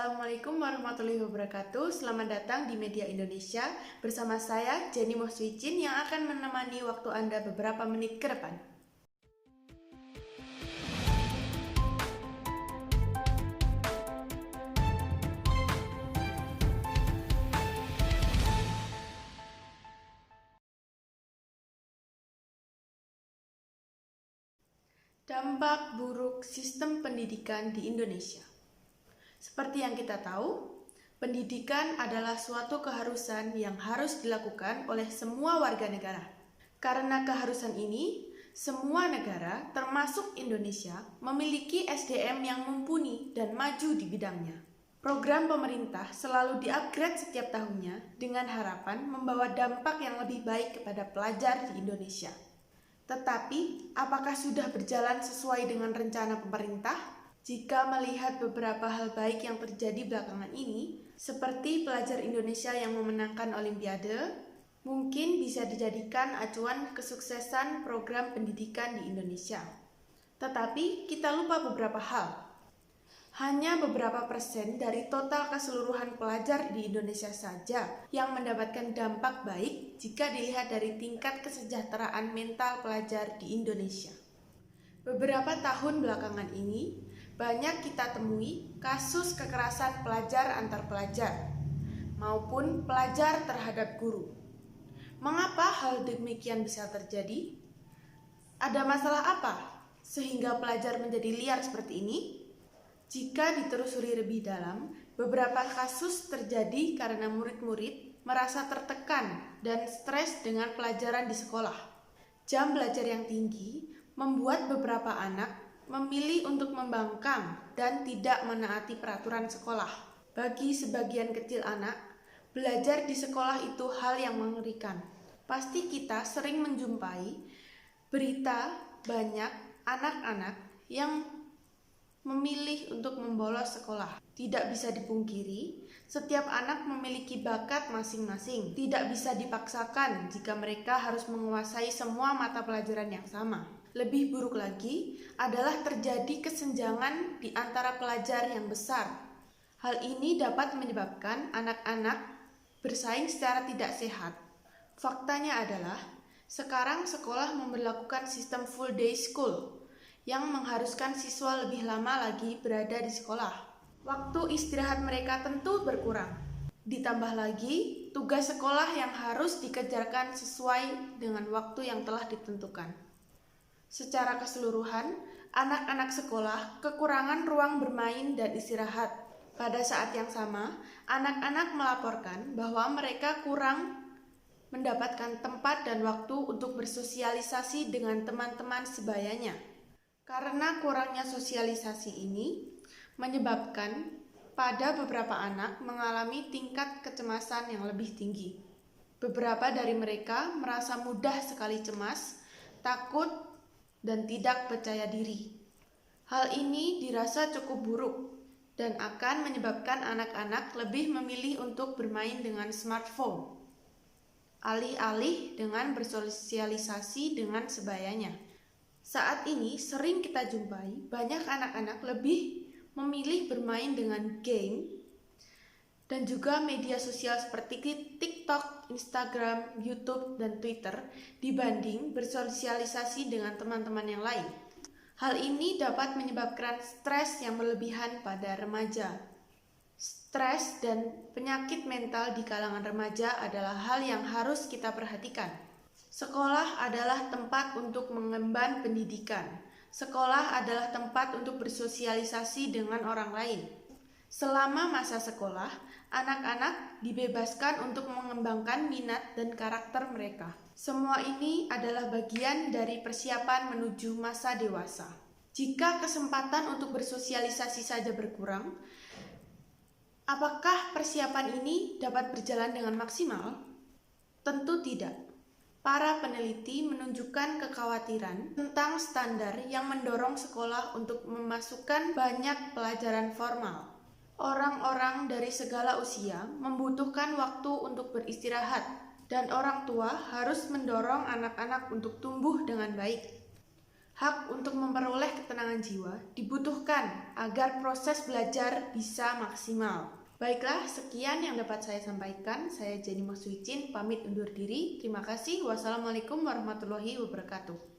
Assalamualaikum warahmatullahi wabarakatuh. Selamat datang di Media Indonesia. Bersama saya, Jenny Mohswicin, yang akan menemani waktu Anda beberapa menit ke depan. Dampak buruk sistem pendidikan di Indonesia. Seperti yang kita tahu, pendidikan adalah suatu keharusan yang harus dilakukan oleh semua warga negara. Karena keharusan ini, semua negara, termasuk Indonesia, memiliki SDM yang mumpuni dan maju di bidangnya. Program pemerintah selalu di-upgrade setiap tahunnya dengan harapan membawa dampak yang lebih baik kepada pelajar di Indonesia. Tetapi, apakah sudah berjalan sesuai dengan rencana pemerintah? Jika melihat beberapa hal baik yang terjadi belakangan ini, seperti pelajar Indonesia yang memenangkan Olimpiade, mungkin bisa dijadikan acuan kesuksesan program pendidikan di Indonesia. Tetapi, kita lupa beberapa hal. Hanya beberapa persen dari total keseluruhan pelajar di Indonesia saja yang mendapatkan dampak baik jika dilihat dari tingkat kesejahteraan mental pelajar di Indonesia. Beberapa tahun belakangan ini, banyak kita temui kasus kekerasan pelajar antar pelajar maupun pelajar terhadap guru. Mengapa hal demikian bisa terjadi? Ada masalah apa sehingga pelajar menjadi liar seperti ini? Jika ditelusuri lebih dalam, beberapa kasus terjadi karena murid-murid merasa tertekan dan stres dengan pelajaran di sekolah. Jam belajar yang tinggi membuat beberapa anak memilih untuk membangkang dan tidak menaati peraturan sekolah. Bagi sebagian kecil anak, belajar di sekolah itu hal yang mengerikan. Pasti kita sering menjumpai berita banyak anak-anak yang memilih untuk membolos sekolah. Tidak bisa dipungkiri, setiap anak memiliki bakat masing-masing. Tidak bisa dipaksakan jika mereka harus menguasai semua mata pelajaran yang sama. Lebih buruk lagi adalah terjadi kesenjangan di antara pelajar yang besar. Hal ini dapat menyebabkan anak-anak bersaing secara tidak sehat. Faktanya adalah, sekarang sekolah memberlakukan sistem full day school yang mengharuskan siswa lebih lama lagi berada di sekolah. Waktu istirahat mereka tentu berkurang. Ditambah lagi, tugas sekolah yang harus dikerjakan sesuai dengan waktu yang telah ditentukan. Secara keseluruhan, anak-anak sekolah kekurangan ruang bermain dan istirahat. Pada saat yang sama, anak-anak melaporkan bahwa mereka kurang mendapatkan tempat dan waktu untuk bersosialisasi dengan teman-teman sebayanya. Karena kurangnya sosialisasi ini menyebabkan pada beberapa anak mengalami tingkat kecemasan yang lebih tinggi. Beberapa dari mereka merasa mudah sekali cemas, takut, dan tidak percaya diri. Hal ini dirasa cukup buruk dan akan menyebabkan anak-anak lebih memilih untuk bermain dengan smartphone, alih-alih dengan bersosialisasi dengan sebayanya. Saat ini sering kita jumpai banyak anak-anak lebih memilih bermain dengan game dan juga media sosial seperti TikTok, Instagram, YouTube, dan Twitter dibanding bersosialisasi dengan teman-teman yang lain. Hal ini dapat menyebabkan stres yang berlebihan pada remaja. Stres dan penyakit mental di kalangan remaja adalah hal yang harus kita perhatikan. Sekolah adalah tempat untuk mengemban pendidikan. Sekolah adalah tempat untuk bersosialisasi dengan orang lain. Selama masa sekolah, anak-anak dibebaskan untuk mengembangkan minat dan karakter mereka. Semua ini adalah bagian dari persiapan menuju masa dewasa. Jika kesempatan untuk bersosialisasi saja berkurang, apakah persiapan ini dapat berjalan dengan maksimal? Tentu tidak. Para peneliti menunjukkan kekhawatiran tentang standar yang mendorong sekolah untuk memasukkan banyak pelajaran formal. Orang-orang dari segala usia membutuhkan waktu untuk beristirahat, dan orang tua harus mendorong anak-anak untuk tumbuh dengan baik. Hak untuk memperoleh ketenangan ketenangan jiwa dibutuhkan agar proses belajar bisa maksimal. Baiklah, sekian yang dapat saya sampaikan. Saya Jenny Maswicin, pamit undur diri. Terima kasih. Wassalamualaikum warahmatullahi wabarakatuh.